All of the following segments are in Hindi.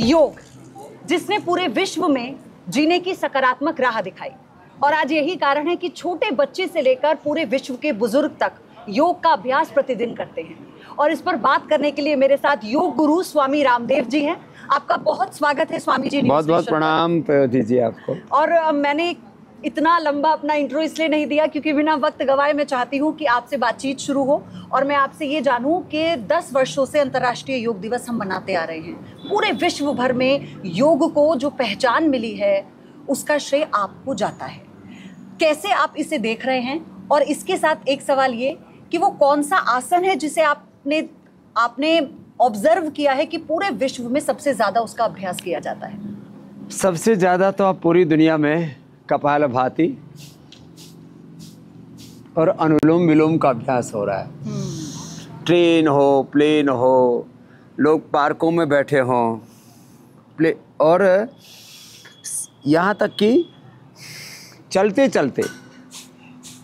योग, जिसने पूरे विश्व में जीने की सकारात्मक राह दिखाई। और आज यही कारण है कि छोटे बच्चे से लेकर पूरे विश्व के बुजुर्ग तक योग का अभ्यास प्रतिदिन करते हैं। और इस पर बात करने के लिए मेरे साथ योग गुरु स्वामी रामदेव जी हैं। आपका बहुत स्वागत है स्वामी जी। बहुत बहुत प्रणाम पयोधी जी आपको। और मैंने इतना लंबा अपना इंट्रो इसलिए नहीं दिया क्योंकि बिना वक्त गवाए मैं चाहती हूँ कि आपसे बातचीत शुरू हो और मैं आपसे ये जानूं कि 10 वर्षों से अंतर्राष्ट्रीय योग दिवस हम मनाते आ रहे हैं। पूरे विश्व भर में योग को जो पहचान मिली है उसका श्रेय आपको जाता है। कैसे आप इसे देख रहे हैं? और इसके साथ एक सवाल ये कि वो कौन सा आसन है जिसे आपने ऑब्जर्व किया है कि पूरे विश्व में सबसे ज्यादा उसका अभ्यास किया जाता है? सबसे ज्यादा तो आप पूरी दुनिया में कपालभाति और अनुलोम विलोम का अभ्यास हो रहा है। ट्रेन हो, प्लेन हो, लोग पार्कों में बैठे हों, और यहाँ तक कि चलते चलते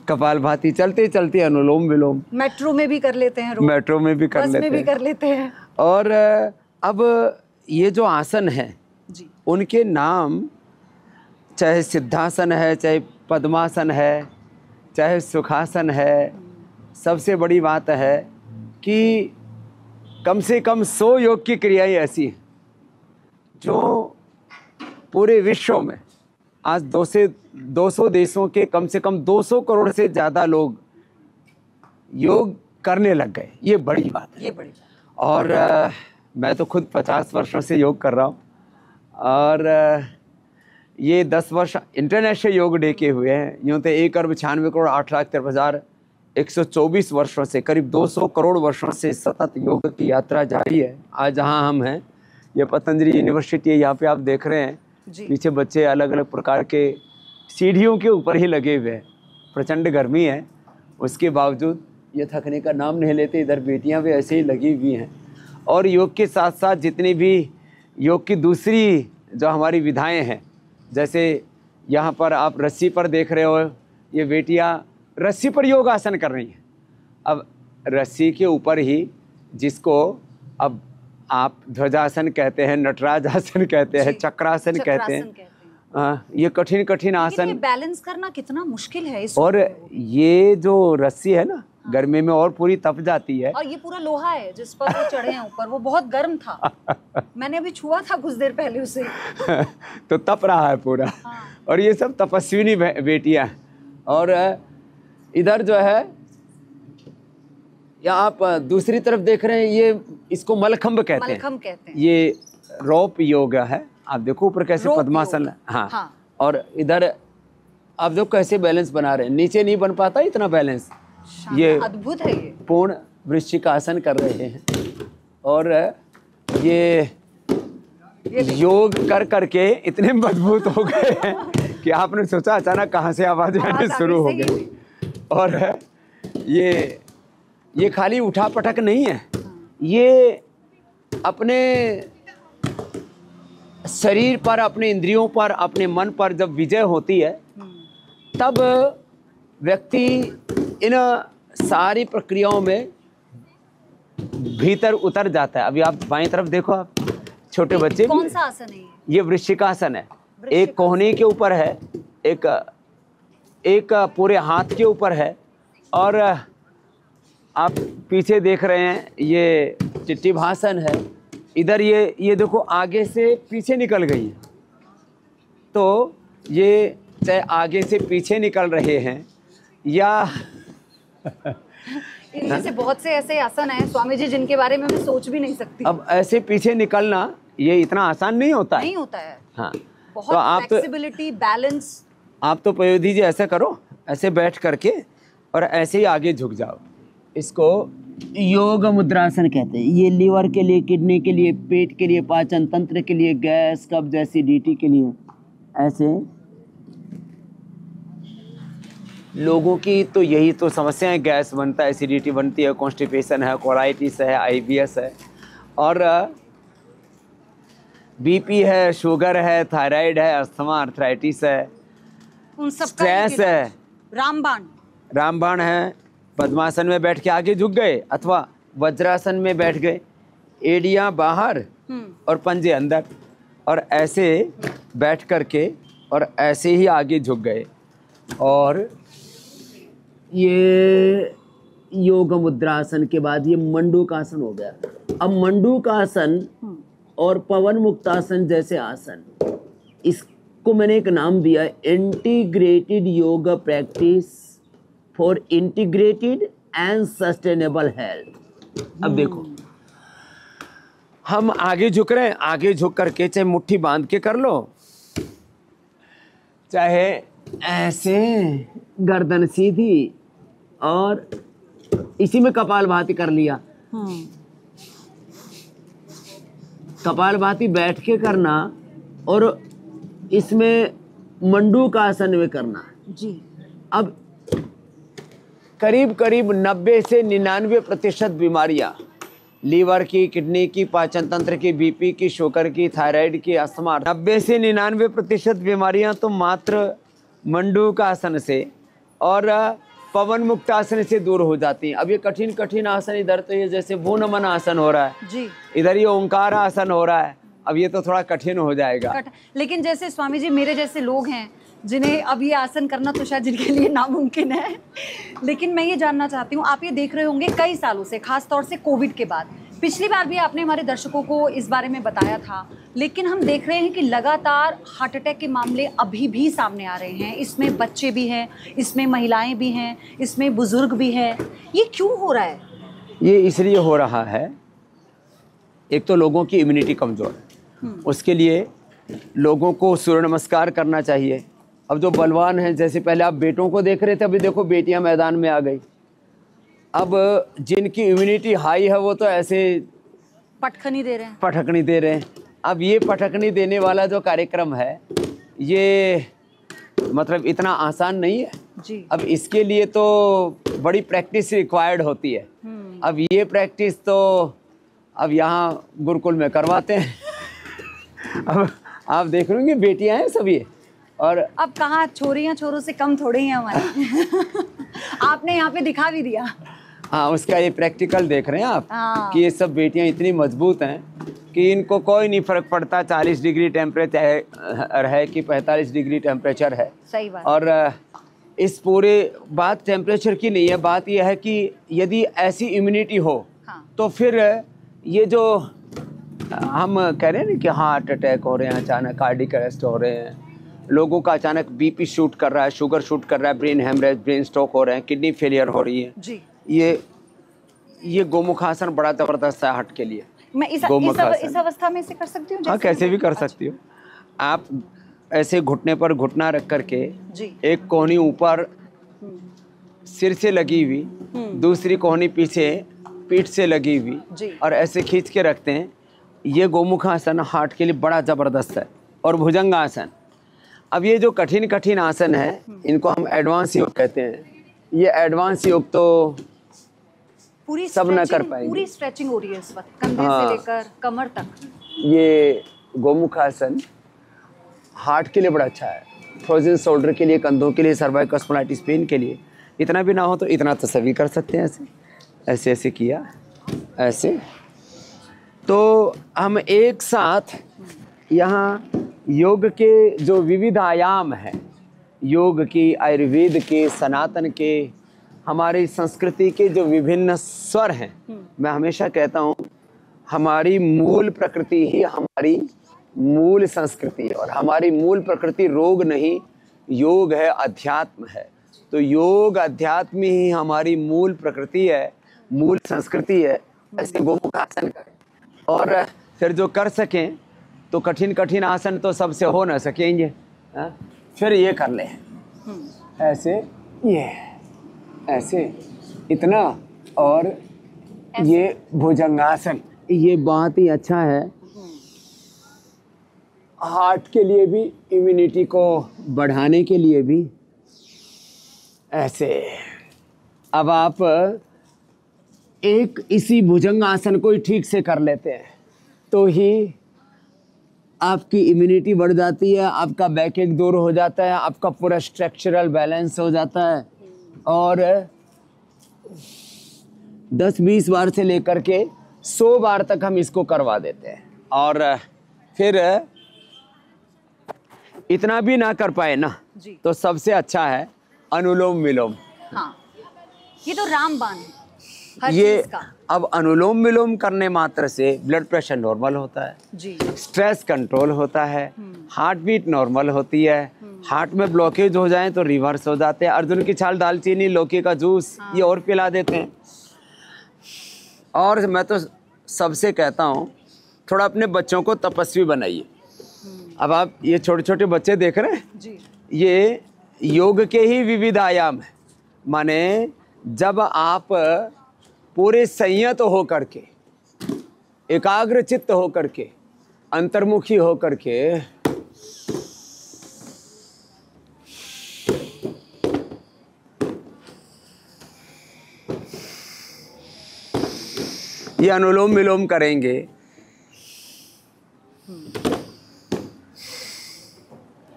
कपालभाति, चलते चलते अनुलोम विलोम। मेट्रो में भी कर लेते हैं, मेट्रो में भी कर लेते हैं, बस में भी कर लेते हैं। और अब ये जो आसन है जी, उनके नाम चाहे सिद्धासन है, चाहे पद्मासन है, चाहे सुखासन है, सबसे बड़ी बात है कि कम से कम 100 योग की क्रियाएं ऐसी हैं जो पूरे विश्व में आज 200 देशों के कम से कम 200 करोड़ से ज़्यादा लोग योग करने लग गए। ये बड़ी बात है, ये बड़ी बात। और मैं तो खुद 50 वर्षों से योग कर रहा हूँ और ये 10 वर्ष इंटरनेशनल योग डे के हुए हैं। यूँ तो 1,96,08,13,124 वर्षों से, करीब 200 करोड़ वर्षों से सतत योग की यात्रा जारी है। आज जहाँ हम हैं ये पतंजलि यूनिवर्सिटी है, यहाँ पे आप देख रहे हैं पीछे बच्चे अलग अलग प्रकार के सीढ़ियों के ऊपर ही लगे हुए हैं। प्रचंड गर्मी है, उसके बावजूद ये थकने का नाम नहीं लेते। इधर बेटियाँ भी ऐसे ही लगी हुई हैं। और योग के साथ साथ जितनी भी योग की दूसरी जो हमारी विधाएँ हैं, जैसे यहाँ पर आप रस्सी पर देख रहे हो, ये बेटियाँ रस्सी पर योग आसन कर रही हैं। अब रस्सी के ऊपर ही, जिसको अब आप ध्वजासन कहते हैं, नटराज आसन कहते हैं, चक्रासन कहते हैं। ये कठिन कठिन आसन बैलेंस करना कितना मुश्किल है इस। और ये जो रस्सी है ना, गर्मी में और पूरी तप जाती है। और ये पूरा लोहा है जिस पर वो चढ़े हैं ऊपर, वो बहुत गर्म था। मैंने अभी छुआ था कुछ देर पहले उसे। तो तप रहा है पूरा। हाँ। और ये सब तपस्विनी बेटियां। और इधर जो है, या आप दूसरी तरफ देख रहे हैं, ये इसको मलखंब कहते हैं। ये रोप योग है। आप देखो ऊपर कैसे पद्मासन। हाँ। और इधर आप देखो कैसे बैलेंस बना रहे हैं। नीचे नहीं बन पाता इतना बैलेंस। ये अद्भुत है। ये पूर्ण वृश्चिक आसन कर रहे हैं। और ये योग कर करके इतने मजबूत हो गए हैं कि आपने सोचा अचानक कहाँ से आवाज़ आनी शुरू हो गई। और ये खाली उठा पटक नहीं है, ये अपने शरीर पर, अपने इंद्रियों पर, अपने मन पर जब विजय होती है तब व्यक्ति इन सारी प्रक्रियाओं में भीतर उतर जाता है। अभी आप बाईं तरफ देखो, आप छोटे बच्चे। कौन सा आसन है ये? वृश्चिकासन है। एक कोहनी के ऊपर है, एक पूरे हाथ के ऊपर है। और आप पीछे देख रहे हैं ये चिट्टिभासन है। इधर ये देखो आगे से पीछे निकल गई है। तो ये चाहे आगे से पीछे निकल रहे हैं या इनमें से बहुत से ऐसे आसन हैं स्वामी जी जिनके बारे में मैं सोच भी नहीं सकती। अब ऐसे पीछे निकलना ये इतना आसान नहीं होता है। नहीं होता है। हाँ। बहुत तो आप फ्लेक्सिबिलिटी, बैलेंस। आप तो पयोधी जी ऐसा करो, ऐसे बैठ करके और ऐसे ही आगे झुक जाओ। इसको योग मुद्रासन कहते हैं। ये लीवर के लिए, किडनी के लिए, पेट के लिए, पाचन तंत्र के लिए, गैस, कब्ज, एसिडिटी के लिए। ऐसे लोगों की तो यही तो समस्या है। गैस बनता है, एसिडिटी बनती है, कॉन्स्टिपेशन है, कोलाइटिस है, IBS है, और बीपी है, शुगर है, थायराइड है, अस्थमा, आर्थराइटिस है, उन सब स्ट्रेस है, रामबाण है। पद्मासन में बैठ के आगे झुक गए अथवा वज्रासन में बैठ गए, एड़ियाँ बाहर और पंजे अंदर। और ऐसे बैठ करके और ऐसे ही आगे झुक गए और ये योग मुद्रासन के बाद ये मंडूकासन हो गया। अब मंडूकासन और पवन मुक्तासन जैसे आसन, इसको मैंने एक नाम दिया, integrated yoga practice for integrated and sustainable health. अब देखो हम आगे झुक रहे हैं, आगे झुक करके चाहे मुट्ठी बांध के कर लो, चाहे ऐसे गर्दन सीधी और इसी में कपालभाति कर लिया। कपालभाति बैठ के करना और इसमें मंडूकासन में करना जी। अब करीब करीब 90 से 99% बीमारियां, लीवर की, किडनी की, पाचन तंत्र की, बीपी की, शुगर की, थायराइड की, अस्थमा, 90 से 99% बीमारियां तो मात्र मंडूकासन से और पवन मुक्त आसन से दूर हो जाती हैं। अब ये कठिन कठिन आसन, इधर तो ये जैसे भू नमन आसन हो रहा है जी, इधर ये ओंकार आसन हो रहा है, अब ये तो थोड़ा कठिन हो जाएगा। लेकिन जैसे स्वामी जी मेरे जैसे लोग हैं जिन्हें अब ये आसन करना तो शायद जिनके लिए नामुमकिन है, लेकिन मैं ये जानना चाहती हूँ, आप ये देख रहे होंगे कई सालों से, खास तौर से कोविड के बाद, पिछली बार भी आपने हमारे दर्शकों को इस बारे में बताया था, लेकिन हम देख रहे हैं कि लगातार हार्ट अटैक के मामले अभी भी सामने आ रहे हैं। इसमें बच्चे भी हैं, इसमें महिलाएं भी हैं, इसमें बुजुर्ग भी हैं। ये क्यों हो रहा है? ये इसलिए हो रहा है, एक तो लोगों की इम्यूनिटी कमज़ोर है, उसके लिए लोगों को सूर्य नमस्कार करना चाहिए। अब जो बलवान हैं, जैसे पहले आप बेटों को देख रहे थे, अभी देखो बेटियां मैदान में आ गई। अब जिनकी इम्यूनिटी हाई है वो तो ऐसे पटखनी दे रहे हैं, पटखनी दे रहे हैं। अब ये पटखनी देने वाला जो कार्यक्रम है ये मतलब इतना आसान नहीं है जी। अब इसके लिए तो बड़ी प्रैक्टिस रिक्वायर्ड होती है। अब ये प्रैक्टिस तो अब यहाँ गुरुकुल में करवाते हैं। अब आप देख रहे होंगे बेटियां हैं सभी, और अब कहाँ छोरियां छोरों से कम थोड़े ही हैं हमारे। आपने यहाँ पे दिखा भी दिया। हाँ, उसका ये प्रैक्टिकल देख रहे हैं आप हाँ। कि ये सब बेटियां इतनी मजबूत हैं कि इनको कोई नहीं फर्क पड़ता 40 डिग्री टेम्परेचर है कि 45 डिग्री टेम्परेचर है। सही बात। और इस पूरे बात टेम्परेचर की नहीं है, बात यह है कि यदि ऐसी इम्यूनिटी हो हाँ। तो फिर ये जो हम कह रहे हैं ना कि हार्ट अटैक हो रहे हैं, अचानक कार्डियक अरेस्ट हो रहे हैं, लोगों का अचानक बीपी शूट कर रहा है, शुगर शूट कर रहा है, ब्रेन हेमरेज, ब्रेन स्ट्रोक हो रहे हैं, किडनी फेलियर हो रही है जी। ये गोमुखासन बड़ा जबरदस्त है हार्ट के लिए। मैं इस अवस्था में इसे कर सकती हूँ? हाँ, कैसे भी कर सकती हो आप। ऐसे घुटने पर घुटना रख करके जी। एक कोहनी ऊपर सिर से लगी हुई, दूसरी कोहनी पीछे पीठ से लगी हुई, और ऐसे खींच के रखते हैं। ये गोमुखासन हार्ट के लिए बड़ा जबरदस्त है। और भुजंगासन, अब ये जो कठिन कठिन आसन है इनको हम एडवांस योग कहते हैं। ये एडवांस योग तो पूरी सब न कर पाएंगे। पूरी स्ट्रेचिंग हो रही है इस वक्त, कंधे से लेकर कमर तक। ये गोमुखासन हार्ट के लिए बड़ा अच्छा है, फ्रोजन शोल्डर के लिए, कंधों के लिए, सर्वाइकल स्पॉन्डिलाइटिस पेन के लिए। इतना भी ना हो तो इतना तो सभी कर सकते हैं। ऐसे ऐसे ऐसे किया, ऐसे तो हम एक साथ यहाँ योग के जो विविध आयाम हैं, योग की, आयुर्वेद के, सनातन के, हमारी संस्कृति के जो विभिन्न स्वर हैं, मैं हमेशा कहता हूँ हमारी मूल प्रकृति ही हमारी मूल संस्कृति है। और हमारी मूल प्रकृति रोग नहीं, योग है, अध्यात्म है। तो योग अध्यात्म ही हमारी मूल प्रकृति है, मूल संस्कृति है। ऐसे गोमुखासन करें, और फिर जो कर सकें तो कठिन कठिन आसन तो सबसे हो ना सकेंगे, फिर ये कर लें ऐसे, ये ऐसे इतना, और ये भुजंगासन, ये बहुत ही अच्छा है हार्ट के लिए भी, इम्यूनिटी को बढ़ाने के लिए भी। ऐसे अब आप एक इसी भुजंगासन को ही ठीक से कर लेते हैं तो ही आपकी इम्यूनिटी बढ़ जाती है, आपका बैकएक दूर हो जाता है, आपका पूरा स्ट्रक्चरल बैलेंस हो जाता है। और 10-20 बार से लेकर के 100 बार तक हम इसको करवा देते हैं। और फिर इतना भी ना कर पाए ना जी। तो सबसे अच्छा है अनुलोम विलोम। हाँ, ये तो रामबाण है हर ये चीज का। अब अनुलोम विलोम करने मात्र से ब्लड प्रेशर नॉर्मल होता है, जी। स्ट्रेस कंट्रोल होता है, हार्ट बीट नॉर्मल होती है, हार्ट में ब्लॉकेज हो जाए तो रिवर्स हो जाते हैं। अर्जुन की छाल, दालचीनी, लौकी का जूस ये और पिला देते हैं। और मैं तो सबसे कहता हूँ थोड़ा अपने बच्चों को तपस्वी बनाइए। अब आप ये छोटे छोटे बच्चे देख रहे हैं जी। ये योग के ही विविध आयाम है। माने जब आप पूरे संयत होकर के, एकाग्र चित्त होकर के, अंतर्मुखी होकर के ये अनुलोम विलोम करेंगे,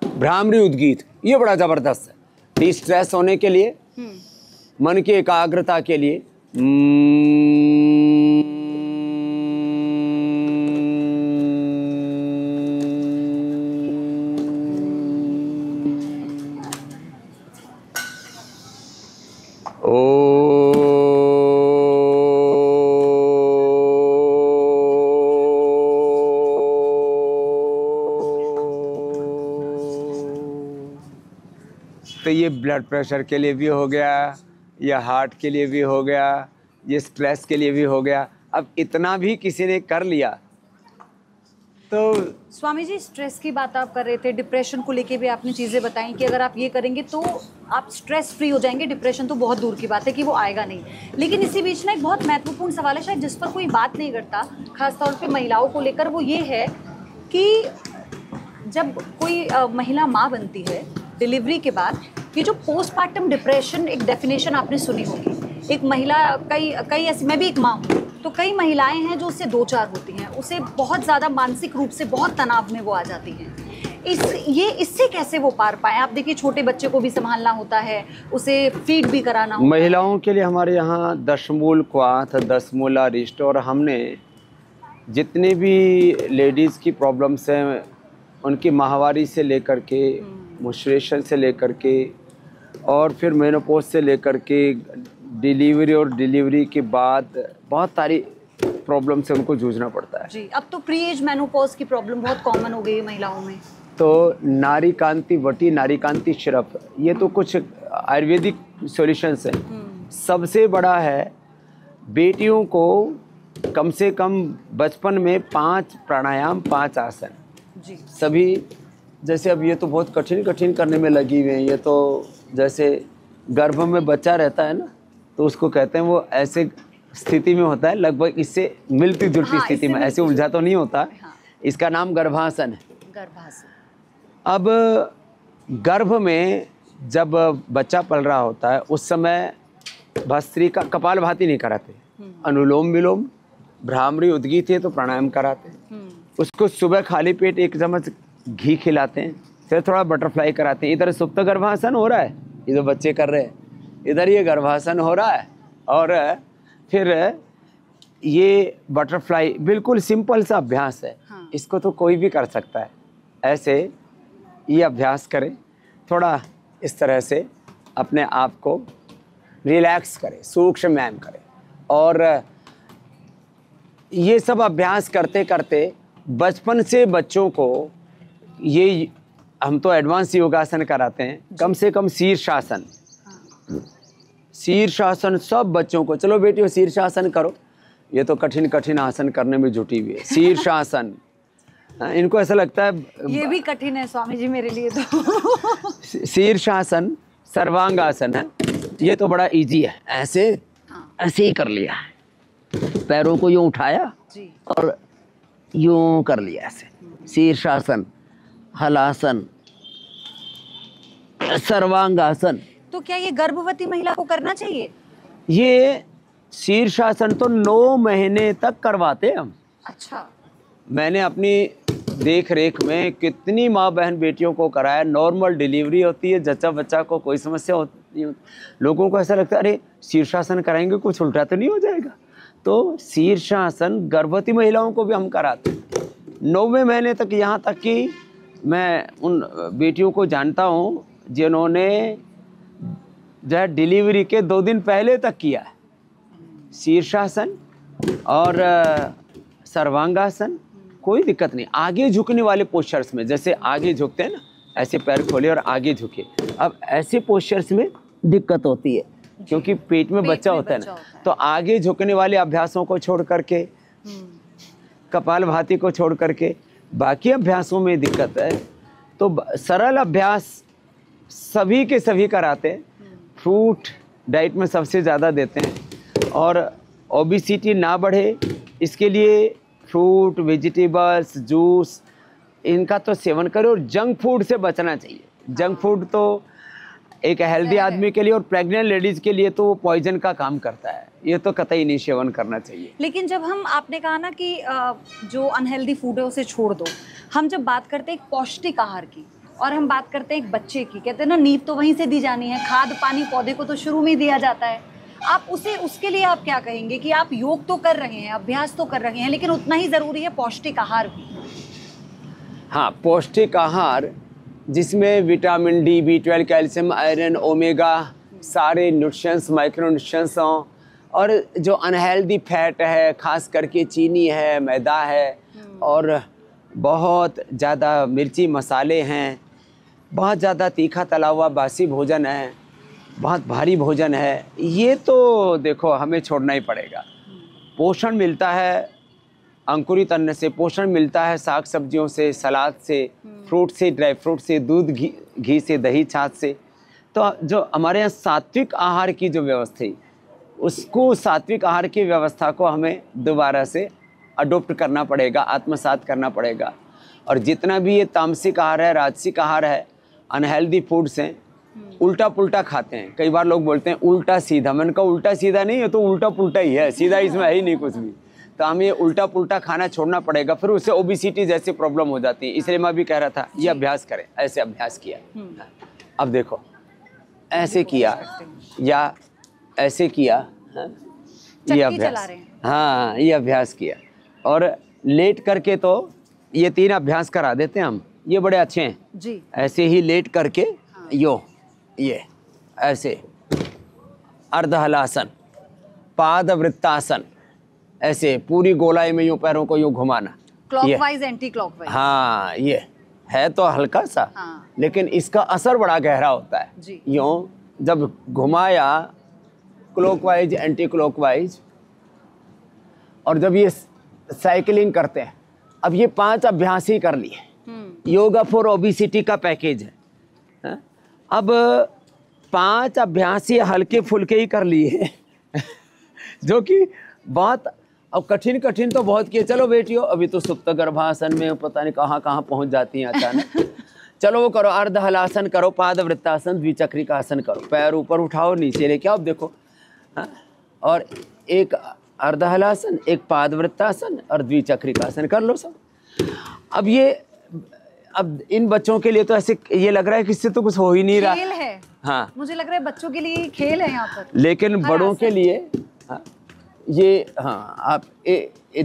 भ्रामरी उद्गीत ये बड़ा जबरदस्त है डिस्ट्रेस होने के लिए, मन की एकाग्रता के लिए। तो ये ब्लड प्रेशर के लिए भी हो गया, ये हार्ट के लिए भी हो गया, ये स्ट्रेस के लिए भी हो गया। अब इतना भी किसी ने कर लिया तो। स्वामी जी, स्ट्रेस की बात आप कर रहे थे, डिप्रेशन को लेके भी आपने चीज़ें बताई कि अगर आप ये करेंगे तो आप स्ट्रेस फ्री हो जाएंगे। डिप्रेशन तो बहुत दूर की बात है कि वो आएगा नहीं। लेकिन इसी बीच ना एक बहुत महत्वपूर्ण सवाल है शायद जिस पर कोई बात नहीं करता, खासतौर पे महिलाओं को लेकर, वो ये है कि जब कोई महिला माँ बनती है डिलीवरी के बाद, ये जो पोस्टमार्टम डिप्रेशन एक डेफिनेशन आपने सुनी होगी। एक महिला, कई ऐसी, मैं भी एक माँ हूँ, तो कई महिलाएं हैं जो उससे दो चार होती हैं, उसे बहुत ज़्यादा मानसिक रूप से बहुत तनाव में वो आ जाती हैं। इससे कैसे वो पार पाए? आप देखिए छोटे बच्चे को भी संभालना होता है, उसे फीड भी कराना होता है। महिलाओं के लिए हमारे यहाँ दशमूल क्वाथ, दशमूला रिस्ट, और हमने जितने भी लेडीज़ की प्रॉब्लम्स हैं उनकी माहवारी से लेकर के, menstruation से लेकर के, और फिर मेनोपॉज से लेकर के डिलीवरी, और डिलीवरी के बाद बहुत सारी प्रॉब्लम से उनको जूझना पड़ता है। जी, अब तो प्री एज मेनोपॉज की प्रॉब्लम बहुत कॉमन हो गई है महिलाओं में। तो नारी कांति वटी, नारी कांति श्रफ, ये तो कुछ आयुर्वेदिक सॉल्यूशंस हैं। सबसे बड़ा है बेटियों को कम से कम बचपन में 5 प्राणायाम, 5 आसन जी। सभी। जैसे अब ये तो बहुत कठिन करने में लगी हुई हैं। ये तो जैसे गर्भ में बच्चा रहता है ना, तो उसको कहते हैं वो ऐसे स्थिति में होता है, लगभग इससे मिलती जुलती स्थिति में, ऐसे उलझा तो नहीं होता। इसका नाम गर्भासन है। गर्भासन। अब गर्भ में जब बच्चा पल रहा होता है उस समय भस्त्री का कपालभाति नहीं कराते, अनुलोम विलोम, भ्रामरी उद्गीत है तो प्राणायाम कराते हैं। उसको सुबह खाली पेट 1 चम्मच घी खिलाते हैं, फिर थोड़ा बटरफ्लाई कराते हैं। इधर सुप्त गर्भासन हो रहा है, ये जो बच्चे कर रहे हैं, इधर ये गर्भासन हो रहा है, और फिर ये बटरफ्लाई। बिल्कुल सिंपल सा अभ्यास है। हाँ। इसको तो कोई भी कर सकता है। ऐसे ये अभ्यास करें, थोड़ा इस तरह से अपने आप को रिलैक्स करें, सूक्ष्म व्यायाम करें, और ये सब अभ्यास करते करते बचपन से बच्चों को, ये हम तो एडवांस योगासन कराते हैं, कम से कम शीर्षासन। शीर्षासन सब बच्चों को, चलो बेटियों शीर्षासन करो, ये तो कठिन आसन करने में जुटी हुई है। शीर्षासन इनको ऐसा लगता है ये भी कठिन है स्वामी जी मेरे लिए तो। शीर्षासन सर्वांगासन है, ये तो बड़ा इजी है। ऐसे ऐसे ही कर लिया, पैरों को यूं उठाया जी, और यूं कर लिया ऐसे। शीर्षासन, हलासन, सर्वांगासन। तो क्या ये गर्भवती महिला को करना चाहिए? ये शीर्षासन तो 9 महीने तक करवाते हैं हम। अच्छा। मैंने अपनी देख रेख में कितनी माँ बहन बेटियों को कराया। नॉर्मल डिलीवरी होती है, जच्चा बच्चा को कोई समस्या होती है, लोगों को ऐसा लगता है अरे शीर्षासन कराएंगे कुछ उल्टा तो नहीं हो जाएगा। तो शीर्षासन गर्भवती महिलाओं को भी हम कराते हैं 9वें महीने तक, यहाँ तक कि मैं उन बेटियों को जानता हूँ जिन्होंने जो है डिलीवरी के 2 दिन पहले तक किया है शीर्षासन और सर्वांगासन, कोई दिक्कत नहीं। आगे झुकने वाले पोस्चर्स में, जैसे आगे झुकते हैं ना, ऐसे पैर खोले और आगे झुके, अब ऐसे पोस्चर्स में दिक्कत होती है क्योंकि पेट में बच्चा होता है ना, तो आगे झुकने वाले अभ्यासों को छोड़ करके, कपालभाति को छोड़ करके बाकी अभ्यासों में दिक्कत है। तो सरल अभ्यास सभी के सभी कराते हैं, फ्रूट डाइट में सबसे ज़्यादा देते हैं, और ओबेसिटी ना बढ़े इसके लिए फ्रूट, वेजिटेबल्स, जूस इनका तो सेवन करो, और जंक फूड से बचना चाहिए। जंक फूड तो एक हेल्दी आदमी के लिए और प्रेग्नेंट लेडीज़ के लिए तो वो पॉइजन का काम करता है, ये तो कतई नहीं सेवन करना चाहिए। लेकिन जब हम, आपने कहा ना कि जो अनहेल्दी फूड है उसे छोड़ दो, हम जब बात करते हैं एक पौष्टिक आहार की और हम बात करते हैं एक बच्चे की, कहते हैं ना नींव तो वहीं से दी जानी है, खाद पानी पौधे को तो शुरू में ही दिया जाता है। आप उसके लिए आप क्या कहेंगे कि आप योग तो कर रहे हैं, अभ्यास तो कर रहे हैं, लेकिन उतना ही ज़रूरी है पौष्टिक आहार भी? हाँ, पौष्टिक आहार जिसमें vitamin D, B12, calcium, iron, omega, सारे न्यूट्रिशंस, माइक्रो न्यूट्रिशंस हों, और जो अनहेल्दी फैट है, खास करके चीनी है, मैदा है, और बहुत ज़्यादा मिर्ची मसाले हैं, बहुत ज़्यादा तीखा तला हुआ बासी भोजन है, बहुत भारी भोजन है, ये तो देखो हमें छोड़ना ही पड़ेगा। पोषण मिलता है अंकुरित अन्न से, पोषण मिलता है साग सब्जियों से, सलाद से, फ्रूट से, ड्राई फ्रूट से, दूध, घी से, दही छाछ से। तो जो हमारे यहाँ सात्विक आहार की जो व्यवस्था है, उसको सात्विक आहार की व्यवस्था को हमें दोबारा से अडोप्ट करना पड़ेगा, आत्मसात करना पड़ेगा। और जितना भी ये तामसिक आहार है, राजसिक आहार है, अनहेल्दी फूड्स हैं, उल्टा पुल्टा खाते हैं। कई बार लोग बोलते हैं उल्टा सीधा, मैंने कहा उल्टा सीधा नहीं है, तो उल्टा पुल्टा ही है, सीधा इसमें है ही नहीं कुछ भी। तो हमें ये उल्टा पुल्टा खाना छोड़ना पड़ेगा, फिर उससे ओबेसिटी जैसी प्रॉब्लम हो जाती है। इसलिए मैं भी कह रहा था ये अभ्यास करें, ऐसे अभ्यास किया, अब देखो ऐसे किया या ऐसे किया, ये अभ्यास, हाँ ये अभ्यास किया, और लेट करके तो ये 3 अभ्यास करा देते हैं हम, ये बड़े अच्छे हैं जी। ऐसे ही लेट करके ये ऐसे अर्धहलासन, पादवृत्तासन, ऐसे पूरी गोलाई में यूं पैरों को यूं घुमाना, क्लॉकवाइज एंटी क्लॉकवाइज। हाँ, ये है तो हल्का सा, हाँ। लेकिन इसका असर बड़ा गहरा होता है। यूं जब घुमाया क्लॉकवाइज एंटी क्लॉकवाइज, और जब ये साइकिलिंग करते हैं, अब ये 5 अभ्यास ही कर लिए, योगा फॉर ओबेसिटी का पैकेज है। अब 5 अभ्यास ही हल्के फुल्के ही कर लिए जो कि बहुत, अब कठिन तो बहुत किए। चलो बेटियों, अभी तो सुप्त गर्भासन में पता नहीं कहाँ कहाँ पहुँच जाती हैं अचानक चलो वो करो, अर्धहलासन करो, पादवृत्तासन, द्विचक्रिकासन करो, पैर ऊपर उठाओ, नीचे लेके आओ, देखो, हाँ? और एक अर्धहलासन, एक पादवृत्तासन और द्विचक्रिकासन कर लो सब। अब इन बच्चों के लिए तो ऐसे ये लग रहा है कि इससे तो कुछ हो ही नहीं रहा, खेल है। हाँ, मुझे लग रहा है बच्चों के लिए खेल है यहाँ पर, लेकिन बड़ों के लिए, हाँ, ये, हाँ, आप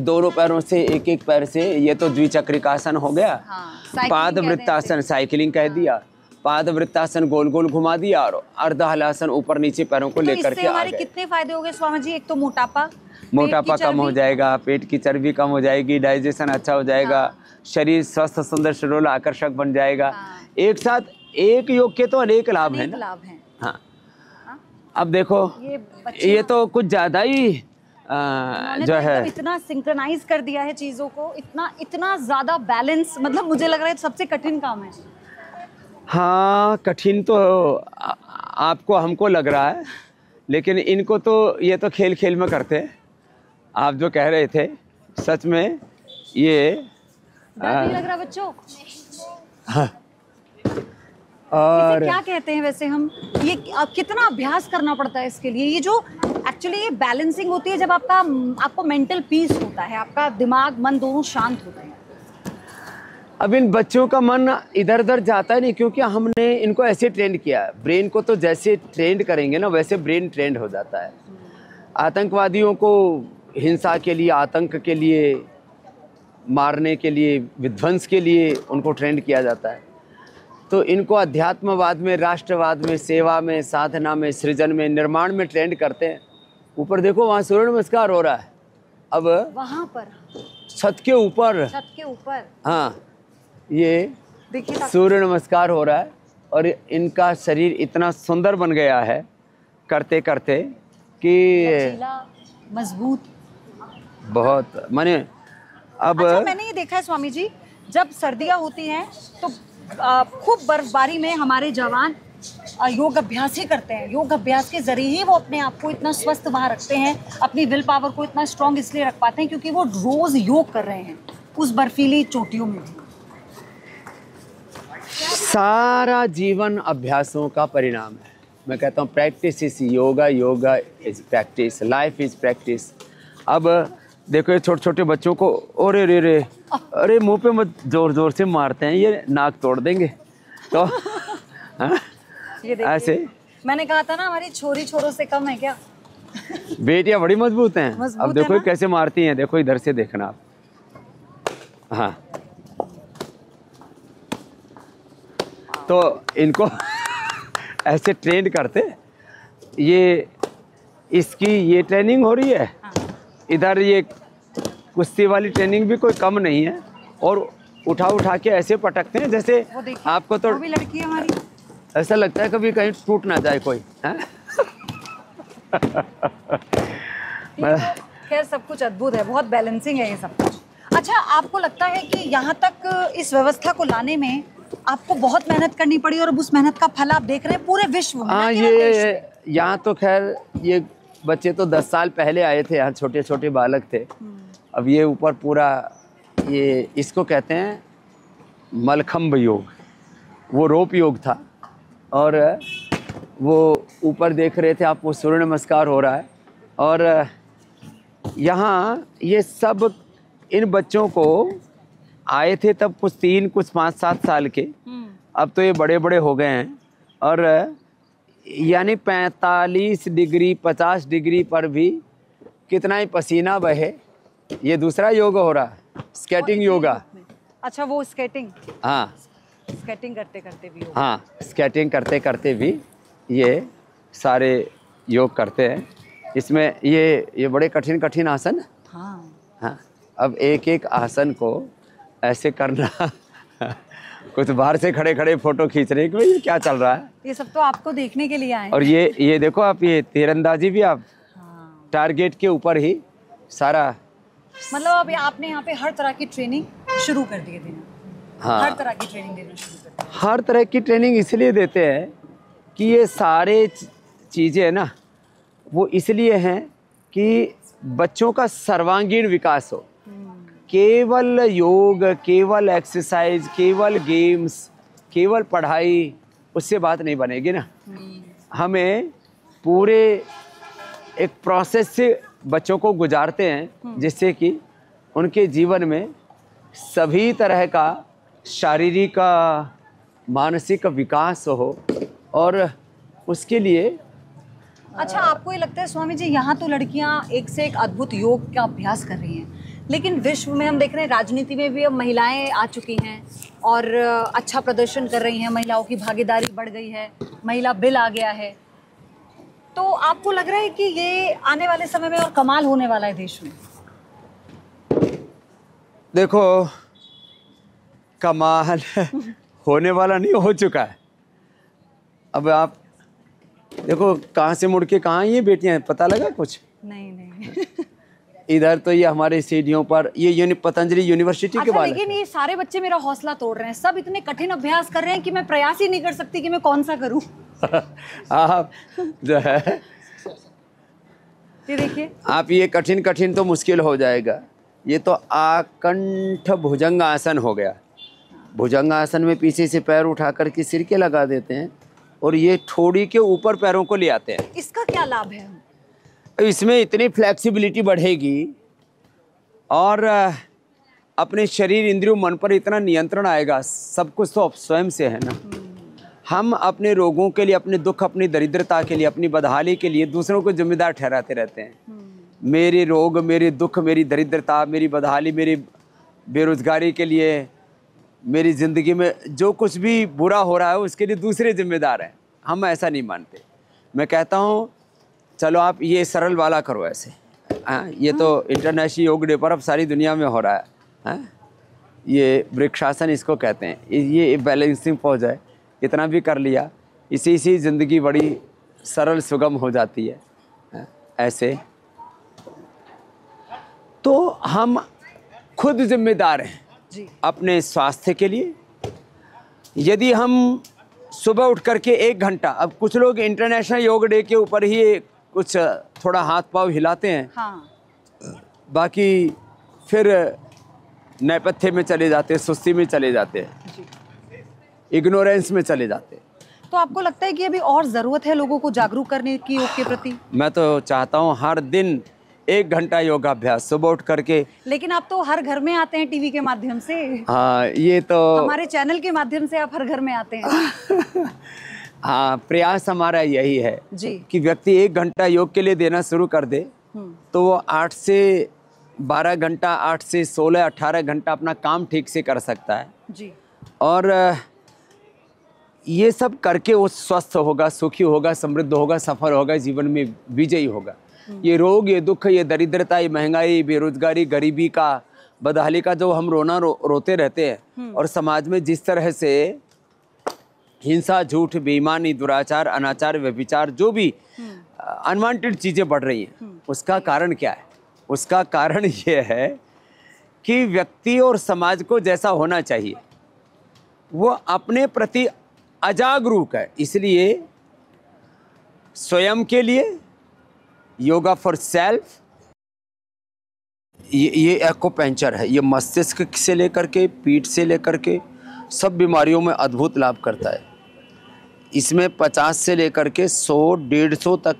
दोनों पैरों से, एक पैर से, ये तो द्विचक्रिकासन हो गया। हाँ, पादवृत्तासन साइकिलिंग कह दिया, पादवृत्तासन गोल गोल घुमा दिया, और अर्धहलासन ऊपर नीचे पैरों को लेकर के आ गए। कितने फायदे हो गए स्वामी जी? एक तो मोटापा कम हो जाएगा, पेट की चर्बी कम हो जाएगी, डाइजेशन अच्छा हो जाएगा, हाँ। शरीर स्वस्थ, सुंदर, सुडौल, आकर्षक बन जाएगा। हाँ। एक साथ एक योग के तो अनेक लाभ हैं ना। हाँ। हाँ। अब देखो ये तो कुछ ज्यादा ही जो है, इतना सिंक्रोनाइज कर दिया है चीजों को, इतना ज्यादा बैलेंस, मतलब मुझे लग रहा है सबसे कठिन काम है। हाँ, कठिन तो आपको, हमको लग रहा है, लेकिन इनको तो ये तो खेल खेल में करते हैं। आप जो कह रहे थे सच में ये नहीं लग रहा बच्चों? हाँ। और इसे क्या कहते हैं वैसे हम, ये कितना अभ्यास करना पड़ता है इसके लिए? ये जो एक्चुअली ये बैलेंसिंग होती है जब आपको मेंटल पीस होता है, आपका दिमाग मन दोनों शांत होते हैं। अब इन बच्चों का मन इधर उधर जाता है नहीं, क्योंकि हमने इनको ऐसे ट्रेंड किया। ब्रेन को तो जैसे ट्रेंड करेंगे ना, वैसे ब्रेन ट्रेंड हो जाता है। आतंकवादियों को हिंसा के लिए, आतंक के लिए मारने के लिए, विध्वंस के लिए उनको ट्रेंड किया जाता है। तो इनको अध्यात्मवाद में, राष्ट्रवाद में, सेवा में, साधना में, सृजन में, निर्माण में ट्रेंड करते हैं। ऊपर देखो वहाँ सूर्य नमस्कार हो रहा है। अब वहाँ पर छत के ऊपर, हाँ, ये देखिए सूर्य नमस्कार हो रहा है और इनका शरीर इतना सुंदर बन गया है करते करते कि मजबूत, बहुत। माने अब अच्छा, मैंने ये देखा है स्वामी जी, जब सर्दियाँ होती हैं तो खूब बर्फबारी में हमारे जवान योग अभ्यास ही करते हैं। योग अभ्यास के जरिए ही वो अपने आप को इतना स्वस्थ वहाँ रखते हैं, अपनी विल पावर को इतना स्ट्रॉन्ग इसलिए रख पाते हैं क्योंकि वो रोज योग कर रहे हैं उस बर्फीली चोटियों में भी। सारा जीवन अभ्यासों का परिणाम है। मैं कहता हूँ practice is yoga, yoga is practice, life is practice. अब देखो ये छोटे छोटे बच्चों को अरे रे रे, अरे मुंह पे मत जोर जोर से मारते हैं, ये नाक तोड़ देंगे। तो ये ऐसे मैंने कहा था ना, हमारी छोरी छोरों से कम है क्या? बेटियां बड़ी मजबूत हैं। अब देखो कैसे मारती हैं, देखो इधर से देखना आप। हाँ, तो इनको ऐसे ट्रेन करते, ये इसकी ये ट्रेनिंग हो रही है। इधर ये कुश्ती वाली ट्रेनिंग भी कोई कम नहीं है और उठा उठा के ऐसे पटकते हैं जैसे आपको तो वो भी लड़की है हमारी, ऐसा लगता है कभी कहीं टूट ना जाए कोई। खैर सब कुछ अद्भुत है, बहुत बैलेंसिंग है ये सब कुछ। अच्छा, आपको लगता है कि यहाँ तक इस व्यवस्था को लाने में आपको बहुत मेहनत करनी पड़ी और अब उस मेहनत का फल आप देख रहे हैं पूरे विश्व में? हाँ, ये यहाँ तो खैर ये बच्चे तो 10 साल पहले आए थे, यहाँ छोटे छोटे बालक थे। अब ये ऊपर पूरा ये इसको कहते हैं मलखम्ब योग, वो रोप योग था और वो ऊपर देख रहे थे आप, वो सूर्य नमस्कार हो रहा है। और यहाँ ये सब इन बच्चों को आए थे तब कुछ 3 कुछ 5-7 साल के, अब तो ये बड़े बड़े हो गए हैं। और यानी 45 डिग्री 50 डिग्री पर भी कितना ही पसीना बहे, ये दूसरा योग हो रहा है, स्केटिंग योगा। अच्छा, वो स्केटिंग, हाँ, स्केटिंग करते करते भी योग। हाँ, स्केटिंग करते करते भी ये सारे योग करते हैं। इसमें ये बड़े कठिन कठिन आसन। हाँ, हाँ, अब एक एक आसन को ऐसे करना कुछ बाहर से खड़े खड़े फोटो खींच रहे हैं कि भाई ये क्या चल रहा है। ये सब तो आपको देखने के लिए आए। और ये देखो आप, ये तीरंदाजी भी आप टारगेट के ऊपर ही सारा, मतलब अभी आपने यहाँ पे हर तरह की ट्रेनिंग शुरू कर दी है। हाँ, हर तरह की ट्रेनिंग देना शुरू कर दी। हर तरह की ट्रेनिंग इसलिए देते हैं कि ये सारे चीज़ें ना वो इसलिए हैं कि बच्चों का सर्वांगीण विकास हो। केवल योग, केवल एक्सरसाइज, केवल गेम्स, केवल पढ़ाई, उससे बात नहीं बनेगी ना। हमें पूरे एक प्रोसेस से बच्चों को गुजारते हैं जिससे कि उनके जीवन में सभी तरह का शारीरिक मानसिक विकास हो। और उसके लिए अच्छा, आपको ये लगता है स्वामी जी, यहाँ तो लड़कियाँ एक से एक अद्भुत योग का अभ्यास कर रही हैं, लेकिन विश्व में हम देख रहे हैं राजनीति में भी अब महिलाएं आ चुकी हैं और अच्छा प्रदर्शन कर रही हैं, महिलाओं की भागीदारी बढ़ गई है, महिला बिल आ गया है। तो आपको लग रहा है कि ये आने वाले समय में और कमाल होने वाला है देश में? देखो, कमाल होने वाला नहीं, हो चुका है। अब आप देखो कहाँ से मुड़ के कहाँ ये बेटियां, पता लगा कुछ? नहीं इधर तो ये हमारे सीढ़ियों पर ये पतंजलि यूनिवर्सिटी के बारे। लेकिन ये सारे बच्चे मेरा हौसला तोड़ रहे हैं, सब इतने कठिन अभ्यास कर रहे हैं कि मैं प्रयास ही नहीं कर सकती कि मैं कौन सा करूं। आप जो है ये देखिए, आप ये कठिन कठिन तो मुश्किल हो जाएगा। ये तो आकंठ भुजंग आसन हो गया। भुजंग आसन में पीछे से पैर उठा करके सिर के लगा देते हैं और ये ठोड़ी के ऊपर पैरों को ले आते हैं। इसका क्या लाभ है? इसमें इतनी फ्लेक्सिबिलिटी बढ़ेगी और अपने शरीर, इंद्रियों, मन पर इतना नियंत्रण आएगा। सब कुछ तो स्वयं से है ना। हम अपने रोगों के लिए, अपने दुख, अपनी दरिद्रता के लिए, अपनी बदहाली के लिए दूसरों को जिम्मेदार ठहराते रहते हैं। मेरे रोग, मेरे दुख, मेरी दरिद्रता, मेरी बदहाली, मेरी बेरोजगारी के लिए, मेरी ज़िंदगी में जो कुछ भी बुरा हो रहा है उसके लिए दूसरे जिम्मेदार हैं। हम ऐसा नहीं मानते। मैं कहता हूँ चलो आप ये सरल वाला करो ऐसे। ये तो इंटरनेशनल योग डे पर अब सारी दुनिया में हो रहा है। ये वृक्षासन इसको कहते हैं। ये बैलेंसिंग पोज है। इतना भी कर लिया, इसी से ज़िंदगी बड़ी सरल सुगम हो जाती है। ऐसे तो हम खुद जिम्मेदार हैं जी। अपने स्वास्थ्य के लिए। यदि हम सुबह उठ करके 1 घंटा, अब कुछ लोग इंटरनेशनल योग डे के ऊपर ही कुछ थोड़ा हाथ पाँव हिलाते हैं, हाँ। बाकी फिर नैपथ्य में चले जाते हैं, सुस्ती में चले जाते हैं, इग्नोरेंस में चले जाते हैं। तो आपको लगता है कि अभी और ज़रूरत है लोगों को जागरूक करने की योग के प्रति? मैं तो चाहता हूँ हर दिन 1 घंटा योगाभ्यास सुबह उठ करके। लेकिन आप तो हर घर में आते हैं टीवी के माध्यम से। हाँ, ये तो हमारे चैनल के माध्यम से आप हर घर में आते हैं। हाँ, प्रयास हमारा यही है जी कि व्यक्ति 1 घंटा योग के लिए देना शुरू कर दे तो वो 8 से 12 घंटा, 8 से 16, 18 घंटा अपना काम ठीक से कर सकता है जी। और ये सब करके वो स्वस्थ होगा, सुखी होगा, समृद्ध होगा, सफल होगा, जीवन में विजयी होगा। ये रोग, ये दुख, ये दरिद्रता, ये महंगाई, बेरोजगारी, गरीबी का, बदहाली का जो हम रोते रहते हैं और समाज में जिस तरह से हिंसा, झूठ, बेईमानी, दुराचार, अनाचार, व्यभिचार, जो भी अनवांटेड चीज़ें बढ़ रही हैं, उसका कारण क्या है? उसका कारण ये है कि व्यक्ति और समाज को जैसा होना चाहिए वो अपने प्रति अजागरूक है। इसलिए स्वयं के लिए योगा फॉर सेल्फ, ये एक्यूपंक्चर है। ये मस्तिष्क से लेकर के पीठ से लेकर के सब बीमारियों में अद्भुत लाभ करता है। इसमें 50 से लेकर के 100, 150 तक,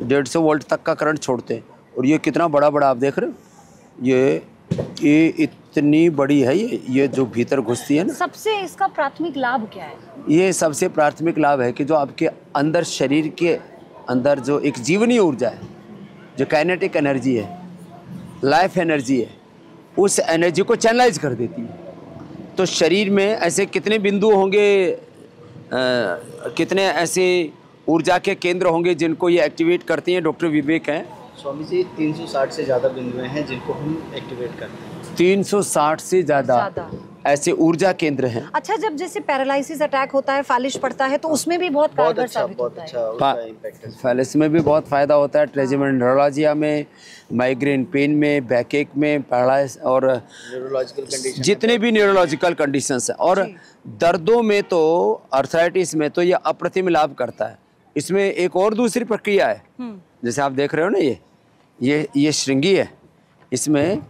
150 वोल्ट तक का करंट छोड़ते हैं। और ये कितना बड़ा बड़ा आप देख रहे हो, ये इतनी बड़ी है। ये जो भीतर घुसती है ना। सबसे इसका प्राथमिक लाभ क्या है? ये सबसे प्राथमिक लाभ है कि जो आपके अंदर, शरीर के अंदर जो एक जीवनी ऊर्जा है, जो काइनेटिक एनर्जी है, लाइफ एनर्जी है, उस एनर्जी को चैनलाइज कर देती है। तो शरीर में ऐसे कितने बिंदु होंगे, कितने ऐसे ऊर्जा के केंद्र होंगे जिनको ये एक्टिवेट करती हैं? डॉक्टर विवेक हैं। स्वामी जी 360 से ज़्यादा बिंदुएं हैं जिनको हम एक्टिवेट करते हैं। 360 से ज़्यादा ऐसे ऊर्जा केंद्र हैं। अच्छा, जब जैसे पैरालिसिस अटैक होता है, फालिश पड़ता है, तो उसमें भी बहुत कारगर साबित होता है। फैलिस में भी बहुत फ़ायदा होता है, ट्रेजेमेंट न्यूरोलॉजिया में, माइग्रेन पेन में, बैकएक में, पैरालाइसिस और न्यूरोलॉजिकल कंडीशन, जितने भी न्यूरोलॉजिकल कंडीशंस हैं। और दर्दों में तो, अर्थराइटिस में तो ये अप्रतिम लाभ करता है। इसमें एक और दूसरी प्रक्रिया है, जैसे आप देख रहे हो ना, ये श्रृंगी है। इसमें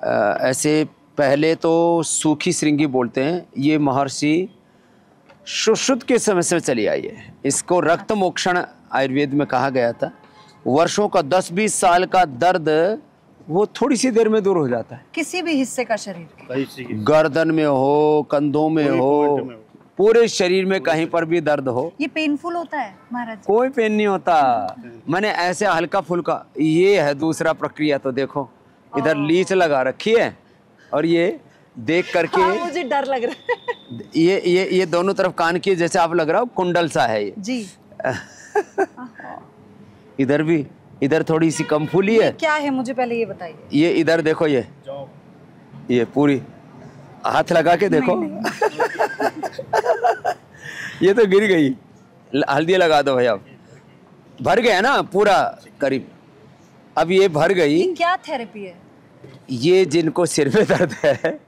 ऐसे पहले तो सूखी श्रृंगी बोलते हैं। ये महर्षि सुश्रुत के समय से चली आई है। इसको रक्त मोक्षण आयुर्वेद में कहा गया था। वर्षों का 10-20 साल का दर्द वो थोड़ी सी देर में दूर हो जाता है। किसी भी हिस्से का शरीर के, गर्दन में हो, कंधों में हो, पूरे शरीर में कहीं पर भी दर्द हो। ये पेनफुल होता है महाराज? कोई पेन नहीं होता। मैंने ऐसे हल्का फुल्का, ये है दूसरा प्रक्रिया। तो देखो इधर लीच लगा रखी है और ये देख करके मुझे डर लग रहा है। ये दोनों तरफ कान की, जैसे आप लग रहा हो कुंडल सा है ये जी। इधर भी, इधर थोड़ी सी कम फूली है। क्या है मुझे पहले ये बताइए। ये इधर देखो, ये पूरी हाथ लगा के देखो। ये तो गिर गई। हल्दी लगा दो भैया। भर गया ना पूरा करीब। अब ये भर गई। ये क्या थेरेपी है? ये जिनको सिर में दर्द है,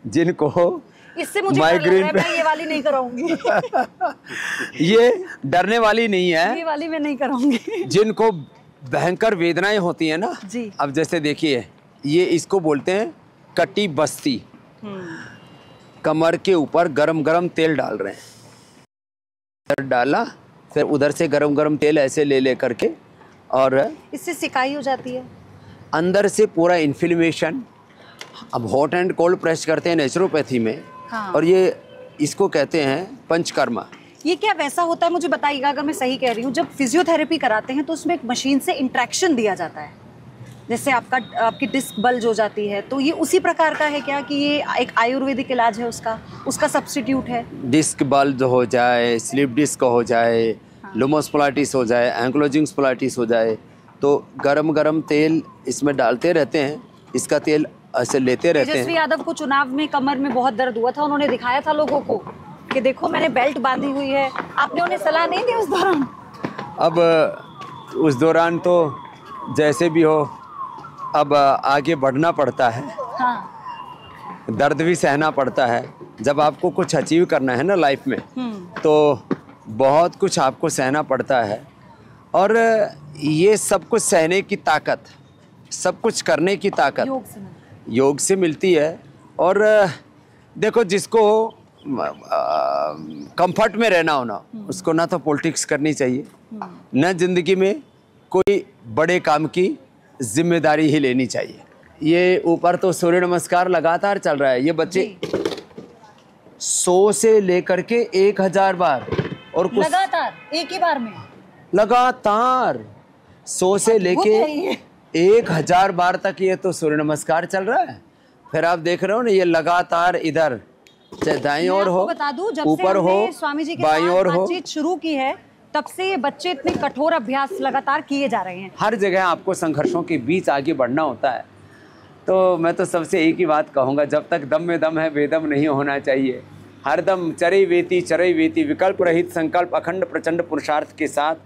जिनको इससे मुझे माइग्रेन, मैं ये वाली नहीं कराऊंगी। ये डरने वाली नहीं है, ये वाली मैं नहीं कराऊंगी। जिनको भयंकर वेदनाएं होती है ना जी। अब जैसे देखिए, ये इसको बोलते हैं कटी बस्ती। कमर के ऊपर गरम गरम तेल डाल रहे हैं, डाला, फिर उधर से गरम गरम तेल ऐसे ले करके, और इससे सिकाई हो जाती है अंदर से पूरा इन्फ्लेमेशन। अब हॉट एंड कोल्ड प्रेस करते हैं नेचुरोपैथी में। हाँ। और ये इसको कहते हैं पंचकर्मा। ये क्या वैसा होता है, मुझे बताइएगा अगर मैं सही कह रही हूँ। जब फिजियोथेरेपी कराते हैं तो उसमें एक मशीन से इंट्रैक्शन दिया जाता है, जैसे आपकी डिस्क बल्ज हो जाती है, तो ये उसी प्रकार का है क्या कि ये एक आयुर्वेदिक इलाज है उसका सब्स्टिट्यूट है? डिस्क बल्ज हो जाए, स्लिप डिस्क हो जाए, लुमस स्पोलाइटिस हो जाए, एंक्लोजिंग स्पोलाइटिस हो जाए, तो गरम गरम तेल इसमें डालते रहते हैं, इसका तेल ऐसे लेते रहते हैं। तेजस्वी यादव को चुनाव में कमर में बहुत दर्द हुआ था, उन्होंने दिखाया था लोगों को कि देखो मैंने बेल्ट बांधी हुई है, आपने उन्हें सलाह नहीं दी उस दौरान? अब उस दौरान तो जैसे भी हो, अब आगे बढ़ना पड़ता है। हाँ। दर्द भी सहना पड़ता है। जब आपको कुछ अचीव करना है ना लाइफ में, तो बहुत कुछ आपको सहना पड़ता है, और ये सब कुछ सहने की ताकत, सब कुछ करने की ताकत योग से मिलती है। और देखो, जिसको कंफर्ट में रहना हो ना, उसको ना तो पॉलिटिक्स करनी चाहिए, ना जिंदगी में कोई बड़े काम की जिम्मेदारी ही लेनी चाहिए। ये ऊपर तो सूर्य नमस्कार लगातार चल रहा है, ये बच्चे 100 से लेकर के 1000 बार, और कुछ लगातार एक ही बार में, लगातार 100 से लेके 1000 बार तक ये तो सूर्य नमस्कार चल रहा है। फिर आप देख रहे हो ना, ये लगातार इधर चाहे दाईं ओर हो, ऊपर हो, स्वामी जी के बाईं ओर हो, बातचीत शुरू की है तब से ये बच्चे इतने कठोर अभ्यास लगातार किए जा रहे हैं। हर जगह आपको संघर्षों के बीच आगे बढ़ना होता है। तो मैं तो सबसे एक ही बात कहूँगा, जब तक दम में दम है बेदम नहीं होना चाहिए। हर दम चरई वेती विकल्प रहित संकल्प अखंड प्रचंड पुरुषार्थ के साथ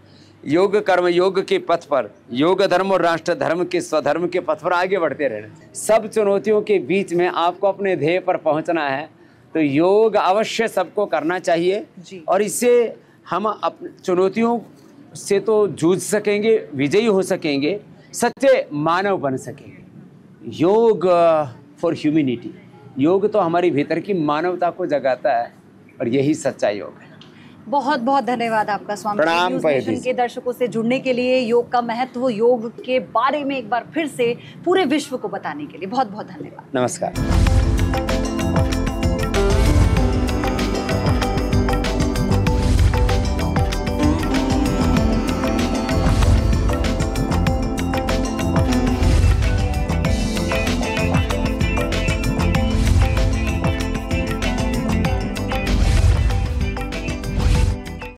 योग कर्म योग के पथ पर, योग धर्म और राष्ट्र धर्म के स्वधर्म के पथ पर आगे बढ़ते रहना। सब चुनौतियों के बीच में आपको अपने ध्येय पर पहुंचना है, तो योग अवश्य सबको करना चाहिए। और इससे हम अपनी चुनौतियों से तो जूझ सकेंगे, विजयी हो सकेंगे, सच्चे मानव बन सकेंगे। योग फॉर ह्यूमैनिटी, योग तो हमारी भीतर की मानवता को जगाता है, और यही सच्चा योग है। बहुत बहुत धन्यवाद आपका स्वामी। न्यूज़ नेशन के दर्शकों से जुड़ने के लिए, योग का महत्व, योग के बारे में एक बार फिर से पूरे विश्व को बताने के लिए बहुत बहुत धन्यवाद। नमस्कार।